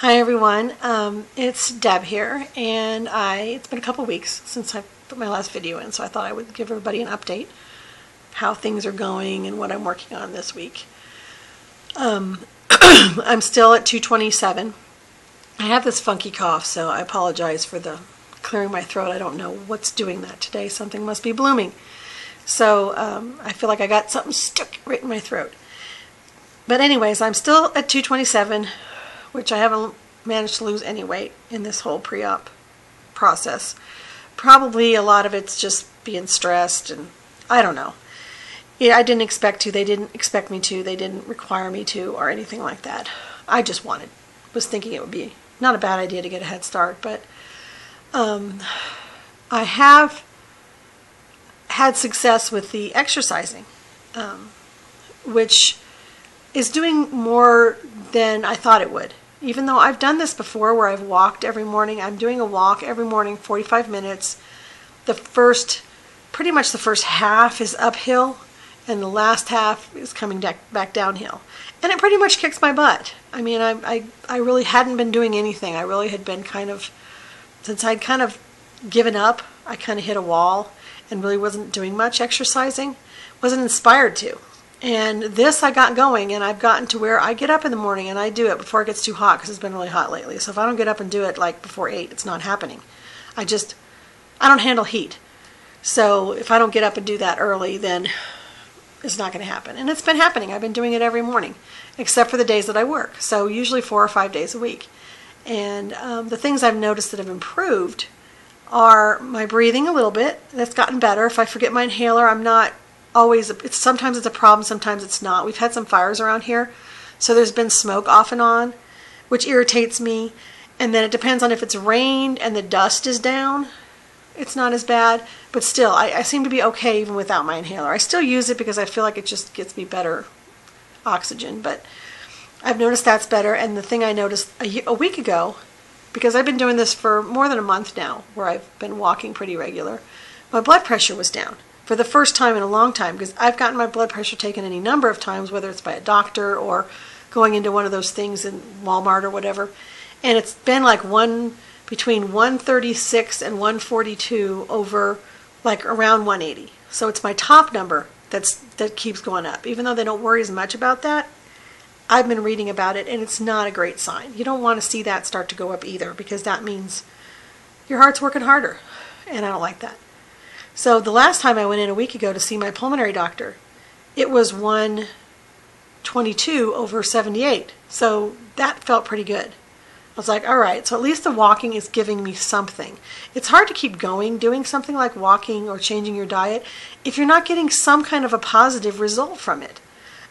Hi everyone, it's Deb here, and it's been a couple weeks since I put my last video in, so I thought I would give everybody an update how things are going and what I'm working on this week. I'm still at 227. I have this funky cough, so I apologize for the clearing my throat. I don't know what's doing that today. Something must be blooming. So I feel like I got something stuck right in my throat. But anyways, I'm still at 227, which I haven't managed to lose any weight in this whole pre-op process. Probably a lot of it's just being stressed, and I don't know. Yeah, I didn't expect to. They didn't expect me to. They didn't require me to or anything like that. I just was thinking it would be not a bad idea to get a head start, but I have had success with the exercising, which is doing more than I thought it would. Even though I've done this before where I've walked every morning, I'm doing a walk every morning, 45 minutes. Pretty much the first half is uphill, and the last half is coming back downhill. And it pretty much kicks my butt. I mean, I really hadn't been doing anything. I really had been since I'd kind of given up, I kind of hit a wall and really wasn't doing much exercising, wasn't inspired to. And this I got going, and I've gotten to where I get up in the morning and I do it before it gets too hot, because it's been really hot lately. So if I don't get up and do it like before 8, it's not happening. I don't handle heat. So if I don't get up and do that early, then it's not going to happen. And it's been happening. I've been doing it every morning, except for the days that I work. So usually 4 or 5 days a week. And the things I've noticed that have improved are my breathing a little bit. That's gotten better. If I forget my inhaler, I'm not always, sometimes it's a problem, sometimes it's not. We've had some fires around here, so there's been smoke off and on, which irritates me. And then it depends on if it's rained and the dust is down, it's not as bad. But still, I seem to be okay even without my inhaler. I still use it because I feel like it just gets me better oxygen, but I've noticed that's better. And the thing I noticed a week ago, because I've been doing this for more than a month now, where I've been walking pretty regular, my blood pressure was down. For the first time in a long time, because I've gotten my blood pressure taken any number of times, whether it's by a doctor or going into one of those things in Walmart or whatever, and it's been like between 136 and 142 over like around 180. So it's my top number that keeps going up. Even though they don't worry as much about that, I've been reading about it, and it's not a great sign. You don't want to see that start to go up either, because that means your heart's working harder, and I don't like that. So the last time I went in a week ago to see my pulmonary doctor, it was 122 over 78. So that felt pretty good. I was like, all right, so at least the walking is giving me something. It's hard to keep going, doing something like walking or changing your diet, if you're not getting some kind of a positive result from it.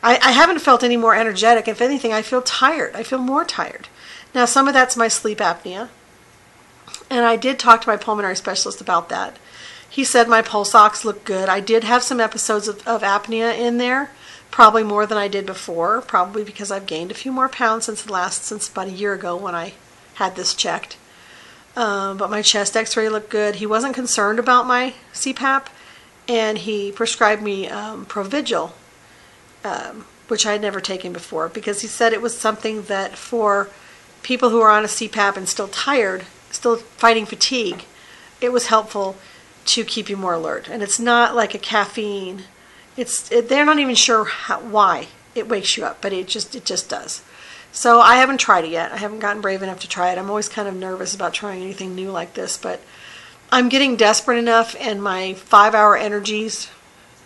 I haven't felt any more energetic. If anything, I feel tired. I feel more tired. Now, some of that's my sleep apnea. And I did talk to my pulmonary specialist about that. He said my pulse ox looked good. I did have some episodes of apnea in there, probably more than I did before, probably because I've gained a few more pounds since about a year ago when I had this checked. But my chest x-ray looked good. He wasn't concerned about my CPAP, and he prescribed me Provigil, which I had never taken before, because he said it was something that for people who are on a CPAP and still tired, still fighting fatigue, it was helpful to keep you more alert. And it's not like a caffeine. They're not even sure why it wakes you up, but it just does. So I haven't tried it yet. I haven't gotten brave enough to try it. I'm always kind of nervous about trying anything new like this, but I'm getting desperate enough, and my 5-hour energies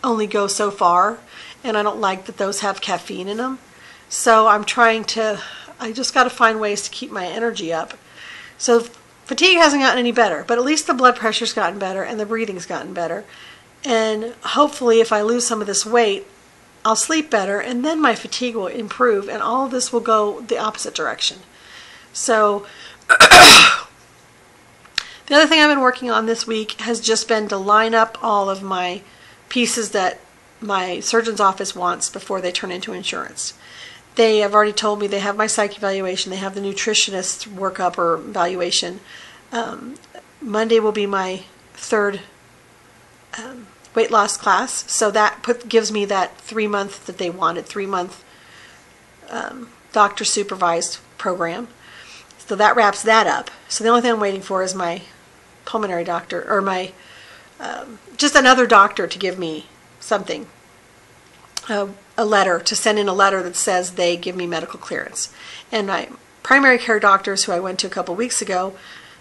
only go so far, and I don't like that those have caffeine in them. So I just got to find ways to keep my energy up. So fatigue hasn't gotten any better, but at least the blood pressure's gotten better and the breathing's gotten better. And hopefully if I lose some of this weight, I'll sleep better, and then my fatigue will improve, and all of this will go the opposite direction. So the other thing I've been working on this week has just been to line up all of my pieces that my surgeon's office wants before they turn into insurance. They have already told me they have my psych evaluation, they have the nutritionist workup or evaluation. Monday will be my third weight loss class, so that gives me that 3-month that they wanted, 3-month doctor supervised program. So that wraps that up. So the only thing I'm waiting for is my pulmonary doctor, or my just another doctor to give me something, a letter, to send in a letter that says they give me medical clearance. And my primary care doctors, who I went to a couple weeks ago,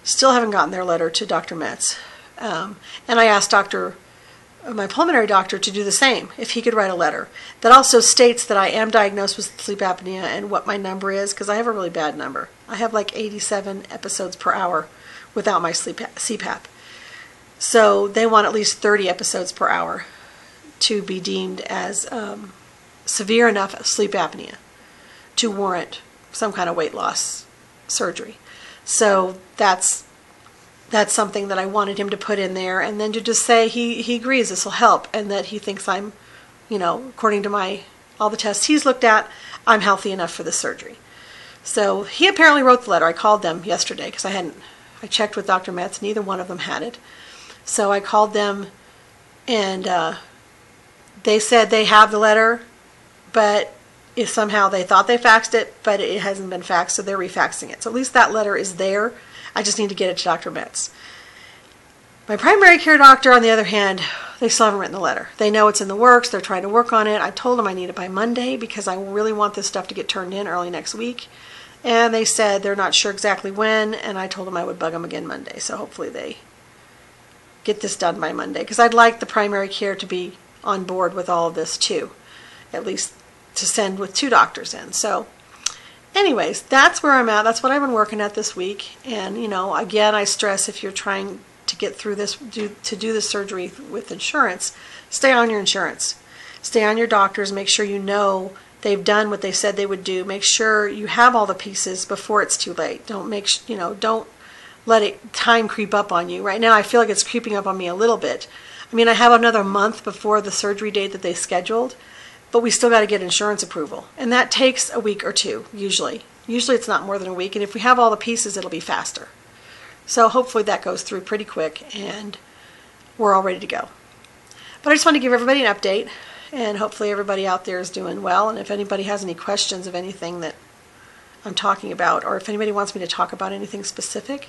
still haven't gotten their letter to Dr. Metz. And I asked my pulmonary doctor to do the same, if he could write a letter that also states that I am diagnosed with sleep apnea and what my number is, because I have a really bad number. I have like 87 episodes per hour without my CPAP. So they want at least 30 episodes per hour to be deemed as severe enough sleep apnea to warrant some kind of weight loss surgery. So that's something that I wanted him to put in there, and then to just say he agrees this will help, and that he thinks I'm, according to all the tests he's looked at, I'm healthy enough for this surgery. So he apparently wrote the letter. I called them yesterday because I checked with Dr. Metz, neither one of them had it. So I called them, and they said they have the letter, but if somehow they thought they faxed it, but it hasn't been faxed, so they're refaxing it. So at least that letter is there. I just need to get it to Dr. Metz. My primary care doctor, on the other hand, they still haven't written the letter. They know it's in the works. They're trying to work on it. I told them I need it by Monday because I really want this stuff to get turned in early next week. And they said they're not sure exactly when, and I told them I would bug them again Monday. So hopefully they get this done by Monday, because I'd like the primary care to be on board with all of this too, at least to send with 2 doctors in. So anyways, that's where I'm at. That's what I've been working at this week. And, again, I stress, if you're trying to get through this, to do the surgery with insurance, stay on your insurance. Stay on your doctors. Make sure they've done what they said they would do. Make sure you have all the pieces before it's too late. Don't let time creep up on you. Right now, I feel like it's creeping up on me a little bit. I mean, I have another month before the surgery date that they scheduled, but we still got to get insurance approval. And that takes a week or 2, usually. Usually it's not more than a week, and if we have all the pieces, it'll be faster. So hopefully that goes through pretty quick, and we're all ready to go. But I just want to give everybody an update, and hopefully everybody out there is doing well. And if anybody has any questions of anything that I'm talking about, or if anybody wants me to talk about anything specific,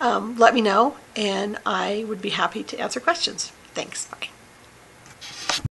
let me know, and I would be happy to answer questions. Thanks. Bye.